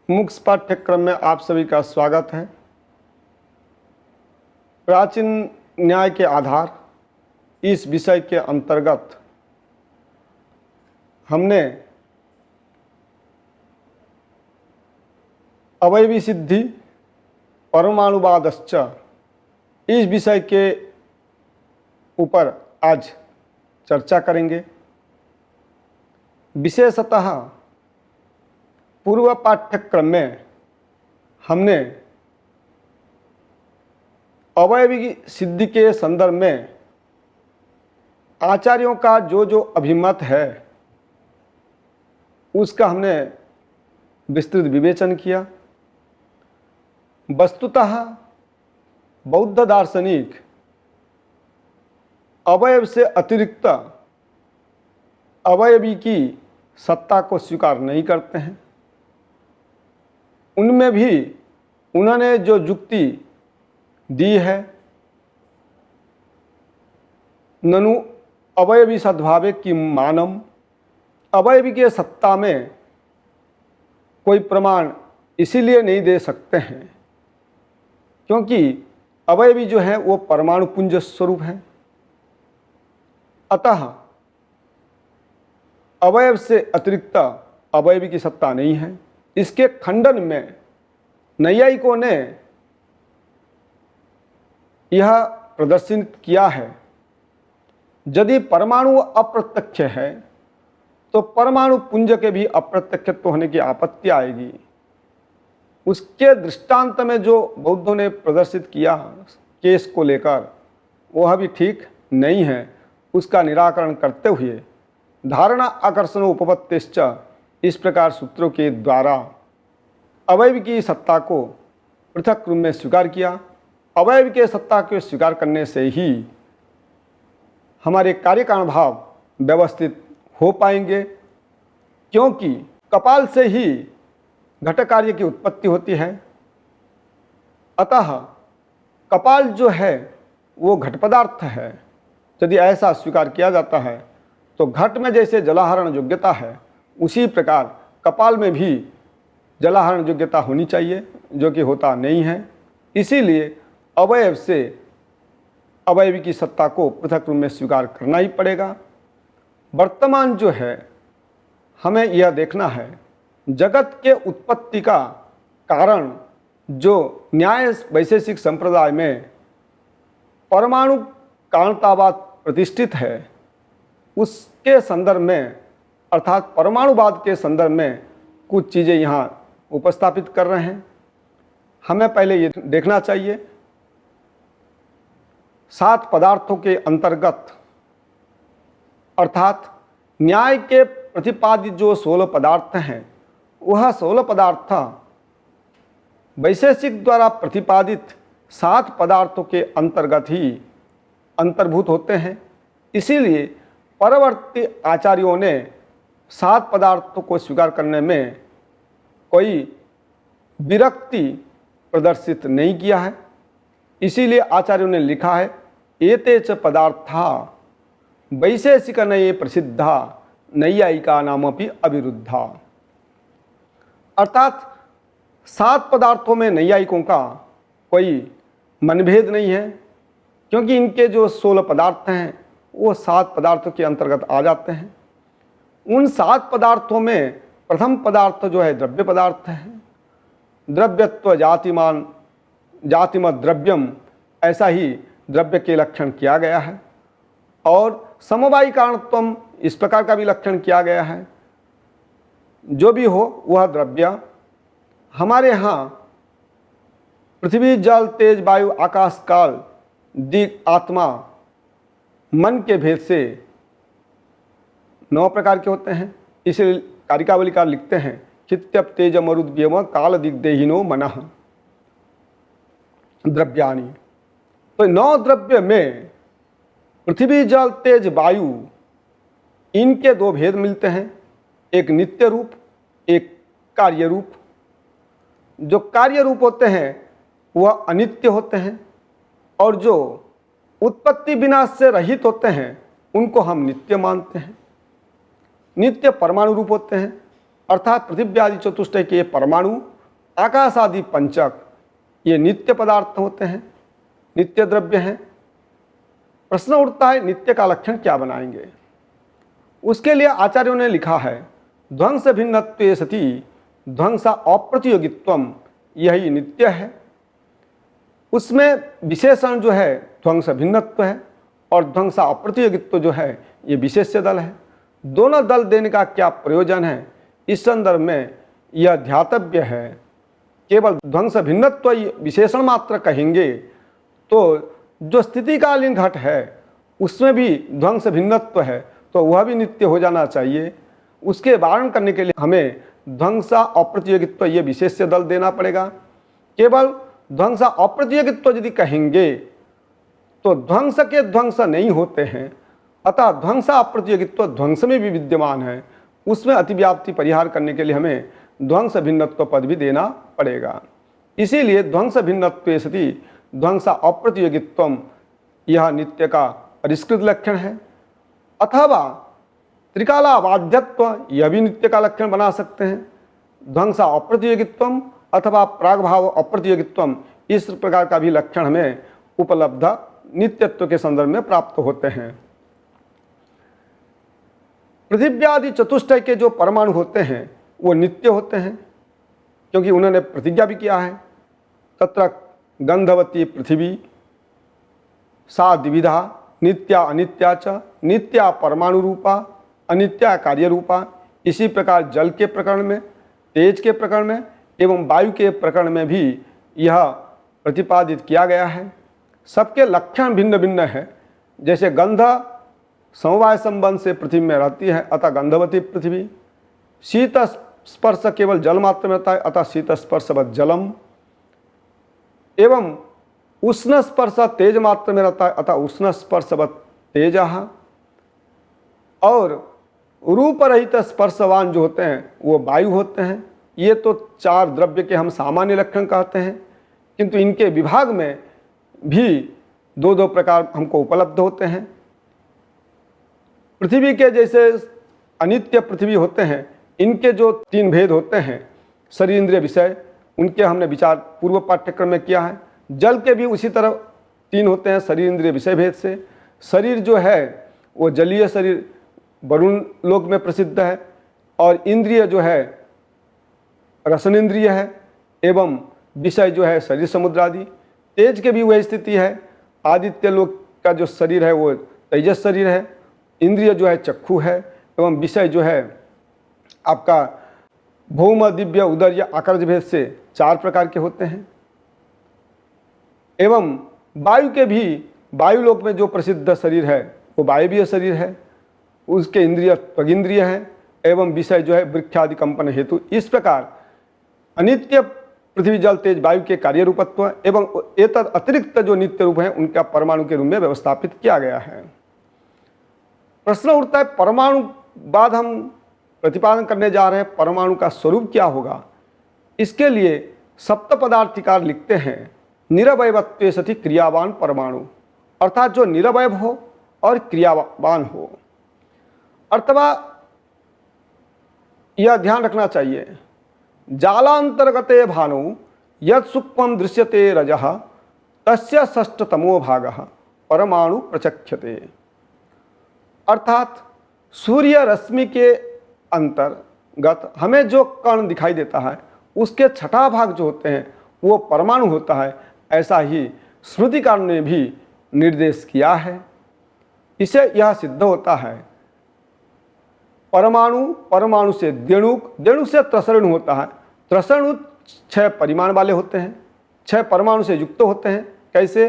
मुक्स पाठ्यक्रम में आप सभी का स्वागत है। प्राचीन न्याय के आधार इस विषय के अंतर्गत हमने अवयवी सिद्धि परमाणुवादश्च इस विषय के ऊपर आज चर्चा करेंगे। विशेषतः पूर्व पाठ्यक्रम में हमने अवयवी सिद्धि के संदर्भ में आचार्यों का जो अभिमत है उसका हमने विस्तृत विवेचन किया। वस्तुतः बौद्ध दार्शनिक अवयव से अतिरिक्त अवयवी की सत्ता को स्वीकार नहीं करते हैं। उनमें भी उन्होंने जो युक्ति दी है, ननु अवयवी सद्भावे की मानम, अवयवी के सत्ता में कोई प्रमाण इसीलिए नहीं दे सकते हैं क्योंकि अवयवी जो है वो परमाणु पुंज स्वरूप है। अतः अवयव से अतिरिक्त अवयवी की सत्ता नहीं है। इसके खंडन में नैयायिकों ने यह प्रदर्शित किया है, यदि परमाणु अप्रत्यक्ष है तो परमाणु पुंज के भी अप्रत्यक्षत्व होने की आपत्ति आएगी। उसके दृष्टांत में जो बौद्धों ने प्रदर्शित किया केस को लेकर वह भी ठीक नहीं है। उसका निराकरण करते हुए धारणा आकर्षण उपपत्तिश्च इस प्रकार सूत्रों के द्वारा अवयव की सत्ता को पृथक रूप में स्वीकार किया। अवयव के सत्ता को स्वीकार करने से ही हमारे कार्य कारण भाव व्यवस्थित हो पाएंगे, क्योंकि कपाल से ही घट कार्य की उत्पत्ति होती है। अतः कपाल जो है वो घट पदार्थ है। यदि ऐसा स्वीकार किया जाता है तो घट में जैसे जलाहरण योग्यता है उसी प्रकार कपाल में भी जलाहरण योग्यता होनी चाहिए, जो कि होता नहीं है। इसीलिए अवयव से अवयवी की सत्ता को पृथक रूप में स्वीकार करना ही पड़ेगा। वर्तमान जो है हमें यह देखना है, जगत के उत्पत्ति का कारण जो न्याय वैशेषिक संप्रदाय में परमाणु कारणतावाद प्रतिष्ठित है, उसके संदर्भ में अर्थात परमाणुवाद के संदर्भ में कुछ चीज़ें यहाँ उपस्थापित कर रहे हैं। हमें पहले ये देखना चाहिए 7 पदार्थों के अंतर्गत अर्थात न्याय के प्रतिपादित जो 16 पदार्थ हैं वह 16 पदार्थ वैशेषिक द्वारा प्रतिपादित 7 पदार्थों के अंतर्गत ही अंतर्भूत होते हैं। इसीलिए परवर्ती आचार्यों ने 7 पदार्थों को स्वीकार करने में कोई विरक्ति प्रदर्शित नहीं किया है। इसीलिए आचार्यों ने लिखा है, एते च पदार्था वैशेषिक नये प्रसिद्धा नैयायिका नामपि अविरुद्धा। अर्थात 7 पदार्थों में नैयायिकों का कोई मनभेद नहीं है, क्योंकि इनके जो 16 पदार्थ हैं वो 7 पदार्थों के अंतर्गत आ जाते हैं। उन 7 पदार्थों में प्रथम पदार्थ जो है द्रव्य पदार्थ है। द्रव्यत्व जातिमत द्रव्यम, ऐसा ही द्रव्य के लक्षण किया गया है। और समवायी कारणत्वम, इस प्रकार का भी लक्षण किया गया है। जो भी हो वह द्रव्य हमारे यहाँ पृथ्वी जल तेज वायु आकाश काल दिक आत्मा मन के भेद से 9 प्रकार के होते हैं। इसलिए कारिकावलिकार लिखते हैं, चित्यप तेज मरुद्यम काल दिग्देहिनो मनः द्रव्यानि। तो 9 द्रव्य में पृथ्वी जल तेज वायु, इनके 2 भेद मिलते हैं, एक नित्य रूप, एक कार्य रूप। जो कार्य रूप होते हैं वह अनित्य होते हैं और जो उत्पत्ति विनाश से रहित होते हैं उनको हम नित्य मानते हैं। नित्य परमाणु रूप होते हैं, अर्थात पृथ्वी आदि चतुष्टय के परमाणु आकाश आदि पंचक ये नित्य पदार्थ होते हैं, नित्य द्रव्य हैं। प्रश्न उठता है नित्य का लक्षण क्या बनाएंगे। उसके लिए आचार्यों ने लिखा है ध्वंस भिन्नत्वे सति ध्वंसा अप्रतियोगित्वम, यही नित्य है। उसमें विशेषण जो है ध्वंस भिन्नत्व है और ध्वंसा अप्रतियोगित्व जो है ये विशेष्य दल है। दोनों दल देने का क्या प्रयोजन है, इस संदर्भ में यह ध्यातव्य है। केवल ध्वंस भिन्नत्व विशेषण मात्र कहेंगे तो जो स्थितिकालीन घट है उसमें भी ध्वंस भिन्नत्व है तो वह भी नित्य हो जाना चाहिए। उसके वारण करने के लिए हमें ध्वंसा अप्रतियोगित्व ये विशेष्य दल देना पड़ेगा। केवल ध्वंसा अप्रतियोगित्व यदि कहेंगे तो ध्वंस के ध्वंस नहीं होते हैं, अतः ध्वंसा अप्रतियोगित्व ध्वंस में भी विद्यमान है। उसमें अतिव्याप्ति परिहार करने के लिए हमें ध्वंस भिन्नत्व पद भी देना पड़ेगा। इसीलिए ध्वंस भिन्नत्वे सति ध्वंसा अप्रतियोगित्वम यह नित्य का परिष्कृत लक्षण है। अथवा त्रिकालाबाध्यत्व यह भी नित्य का लक्षण बना सकते हैं। ध्वंसा अप्रतियोगित्वम अथवा प्रागभाव अप्रतियोगित्वम, इस प्रकार का भी लक्षण हमें उपलब्ध नित्यत्व के संदर्भ में प्राप्त होते हैं। पृथिव्यादि चतुष्टय के जो परमाणु होते हैं वो नित्य होते हैं, क्योंकि उन्होंने प्रतिज्ञा भी किया है तत्र गंधवती पृथ्वी सा द्विविधा नित्या अनित्या च, नित्या परमाणु रूपा अनित्या कार्य रूपा। इसी प्रकार जल के प्रकरण में, तेज के प्रकरण में एवं वायु के प्रकरण में भी यह प्रतिपादित किया गया है। सबके लक्षण भिन्न भिन्न है। जैसे गंध समवाय संबंध से पृथ्वी में रहती है अतः गंधवती पृथ्वी, शीत स्पर्श केवल जल मात्र में रहता है अतः शीत स्पर्शवत जलम, एवं उष्ण स्पर्श तेज मात्र में रहता है अतः उष्ण स्पर्शवत तेजः, और रूप रहित स्पर्शवान जो होते हैं वो वायु होते हैं। ये तो चार द्रव्य के हम सामान्य लक्षण कहते हैं, किंतु इनके विभाग में भी दो दो प्रकार हमको उपलब्ध होते हैं। पृथ्वी के जैसे अनित्य पृथ्वी होते हैं, इनके जो तीन भेद होते हैं शरीर इंद्रिय विषय, उनके हमने विचार पूर्व पाठ्यक्रम में किया है। जल के भी उसी तरह तीन होते हैं शरीर इंद्रिय विषय भेद से। शरीर जो है वो जलीय शरीर वरुण लोक में प्रसिद्ध है, और इंद्रिय जो है रसन इंद्रिय है, एवं विषय जो है शरीर समुद्र आदि। तेज के भी वही स्थिति है, आदित्य लोक का जो शरीर है वो तेजस शरीर है, इंद्रिय जो है चक्षु है, एवं विषय जो है आपका भौम दिव्य उदर या आकर्ज भेद से चार प्रकार के होते हैं। एवं वायु के भी वायुलोक में जो प्रसिद्ध शरीर है वो वायवीय शरीर है, उसके इंद्रिय त्वगिंद्रिय है, एवं विषय जो है वृक्षादि कंपन हेतु। इस प्रकार अनित्य पृथ्वी जल तेज वायु के कार्य रूपत्व एवं एतद अतिरिक्त जो नित्य रूप है उनका परमाणु के रूप में व्यवस्थापित किया गया है। प्रश्न उठता है परमाणु बाद हम प्रतिपादन करने जा रहे हैं, परमाणु का स्वरूप क्या होगा। इसके लिए सप्त पदार्थिकार लिखते हैं निरवयवत्वे सति क्रियावान परमाणु, अर्थात जो निरवय हो और क्रियावान हो। अथवा यह ध्यान रखना चाहिए जालांतर्गते भानु यद सूक्ष्मं दृश्यते रजः तस्य षष्ठतमो भागः परमाणु प्रचक्षते, अर्थात सूर्य रश्मि के अंतर्गत हमें जो कण दिखाई देता है उसके छठा भाग जो होते हैं वो परमाणु होता है। ऐसा ही स्मृतिकार ने भी निर्देश किया है। इसे यह सिद्ध होता है परमाणु, परमाणु से देणुक, देणुक से त्रसरणु होता है। त्रसरणु 6 परिमाण वाले होते हैं, 6 परमाणु से युक्त होते हैं। कैसे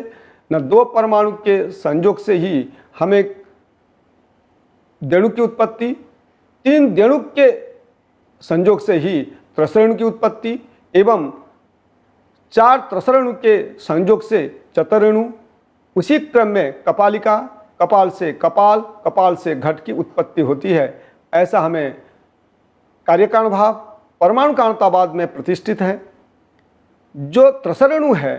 न 2 परमाणु के संयोग से ही हमें देणुक की उत्पत्ति, 3 देणुक के संयोग से ही त्रसरणु की उत्पत्ति, एवं 4 त्रसरणु के संयोग से चतुरणु। उसी क्रम में कपालिका, कपाल से कपाल, कपाल से घट की उत्पत्ति होती है। ऐसा हमें कार्यकारण भाव परमाणु कारणतावाद में प्रतिष्ठित है। जो त्रसरणु है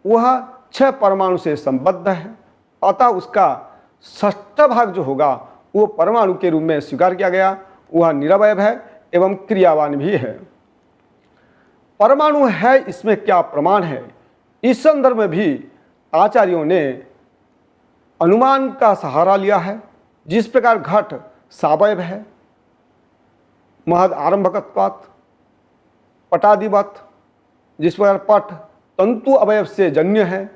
वह 6 परमाणु से संबद्ध है, अतः उसका षष्ठ भाग जो होगा वो परमाणु के रूप में स्वीकार किया गया। वह निरवय है एवं क्रियावान भी है। परमाणु है, इसमें क्या प्रमाण है, इस संदर्भ में भी आचार्यों ने अनुमान का सहारा लिया है। जिस प्रकार घट सावयव है, महद आरंभकत्वात् पटादिवत, जिस प्रकार पट तंतु अवयव से जन्य है,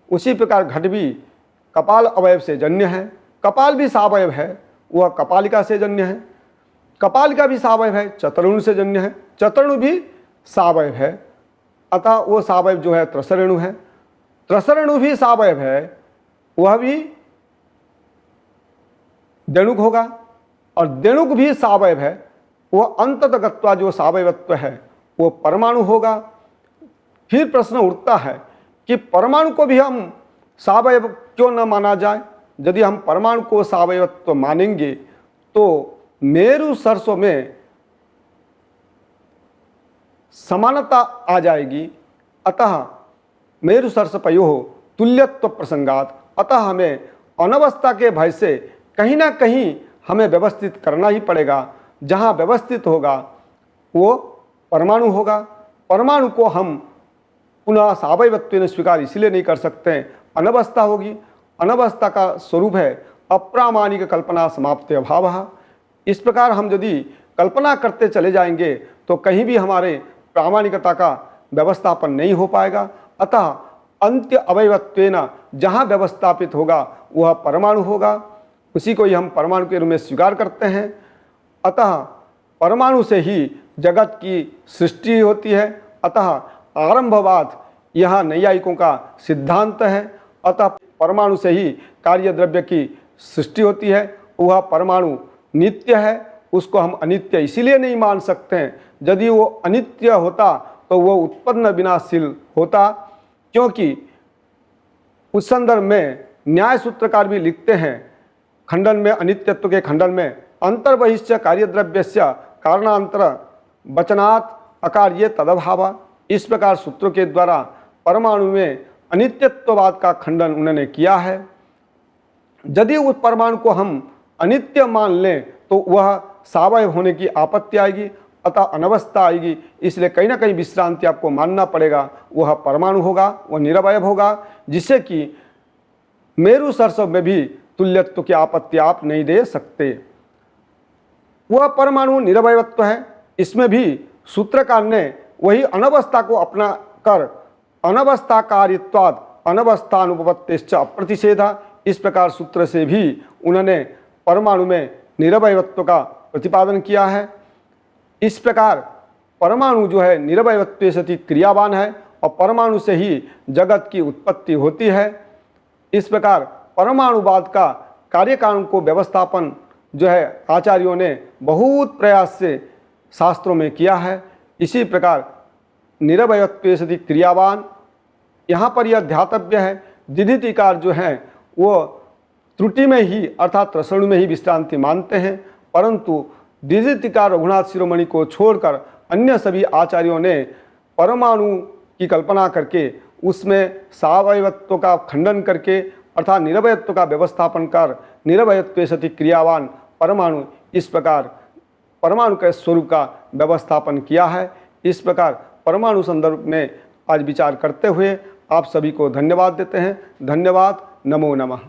उसी प्रकार घट भी कपाल अवयव से जन्य है। कपाल भी सावयव है, वह कपालिका से जन्य है। कपालिका भी सावयव है, चतुर्णु से जन्य है। चतुर्णु भी सावयव है, अतः वो सावयव जो है त्रसरेणु है। त्रसरेणु भी सावयव है, वह भी देणुक होगा। और देणुक भी सावयव है, वह अंततगत्वा जो सावयवत्व है वो परमाणु होगा। फिर प्रश्न उठता है कि परमाणु को भी हम सावयव क्यों न माना जाए। यदि हम परमाणु को सावयवत्व मानेंगे तो मेरु सरसों में समानता आ जाएगी। अतः मेरु सरसपयोः तुल्यत्व प्रसंगात, अतः हमें अनवस्था के भय से कहीं ना कहीं हमें व्यवस्थित करना ही पड़ेगा। जहाँ व्यवस्थित होगा वो परमाणु होगा। परमाणु को हम पुनः सावयवत्वेन स्वीकार इसलिए नहीं कर सकते हैं, अनवस्था होगी। अनवस्था का स्वरूप है अप्रामाणिक कल्पना समाप्ति अभाव। इस प्रकार हम यदि कल्पना करते चले जाएंगे तो कहीं भी हमारे प्रामाणिकता का व्यवस्थापन नहीं हो पाएगा। अतः अंत्य अवयवत्वेन जहाँ व्यवस्थापित होगा वह परमाणु होगा, उसी को ही हम परमाणु के रूप में स्वीकार करते हैं। अतः परमाणु से ही जगत की सृष्टि होती है। अतः आरंभवाद यह नैयायिकों का सिद्धांत है। अतः परमाणु से ही कार्य द्रव्य की सृष्टि होती है। वह परमाणु नित्य है, उसको हम अनित्य इसीलिए नहीं मान सकते हैं। यदि वो अनित्य होता तो वो उत्पन्न विनाशील होता, क्योंकि उस संदर्भ में न्याय सूत्रकार भी लिखते हैं खंडन में, अनित्यत्व के खंडन में, अंतर्बहिश्च कार्यद्रव्यस्य कारणांतर वचनात् अकार्ये तदभाव। इस प्रकार सूत्रों के द्वारा परमाणु में अनित्यत्ववाद का खंडन उन्होंने किया है। यदि उस परमाणु को हम अनित्य मान लें तो वह सावयव होने की आपत्ति आएगी, अतः अनवस्था आएगी। इसलिए कहीं ना कहीं विश्रांति आपको मानना पड़ेगा, वह परमाणु होगा, वह निरवयव होगा, जिससे कि मेरु सरसव में भी तुल्यत्व की आपत्ति आप नहीं दे सकते। वह परमाणु निरवयत्व है। इसमें भी सूत्रकार ने वही अनवस्था को अपना कर अनवस्था कार्यत्वाद अनवस्थानुपत्तिश्च अप्रतिषेधा, इस प्रकार सूत्र से भी उन्होंने परमाणु में निरवयत्व का प्रतिपादन किया है। इस प्रकार परमाणु जो है निरवयत्व सति क्रियावान है और परमाणु से ही जगत की उत्पत्ति होती है। इस प्रकार परमाणुवाद का कार्यकारण को व्यवस्थापन जो है आचार्यों ने बहुत प्रयास से शास्त्रों में किया है। इसी प्रकार निरवयत्व सति क्रियावान, यहाँ पर यह ध्यातव्य है, दिधितिकार जो हैं वो त्रुटि में ही अर्थात रसणु में ही विश्रांति मानते हैं, परंतु दिधितिकार रघुनाथ शिरोमणि को छोड़कर अन्य सभी आचार्यों ने परमाणु की कल्पना करके उसमें सावयवत्व का खंडन करके अर्थात निरवयत्व का व्यवस्थापन कर निरवयत्व सति क्रियावान परमाणु, इस प्रकार परमाणु के स्वरूप का व्यवस्थापन किया है। इस प्रकार परमाणु संदर्भ में आज विचार करते हुए आप सभी को धन्यवाद देते हैं। धन्यवाद। नमो नमः।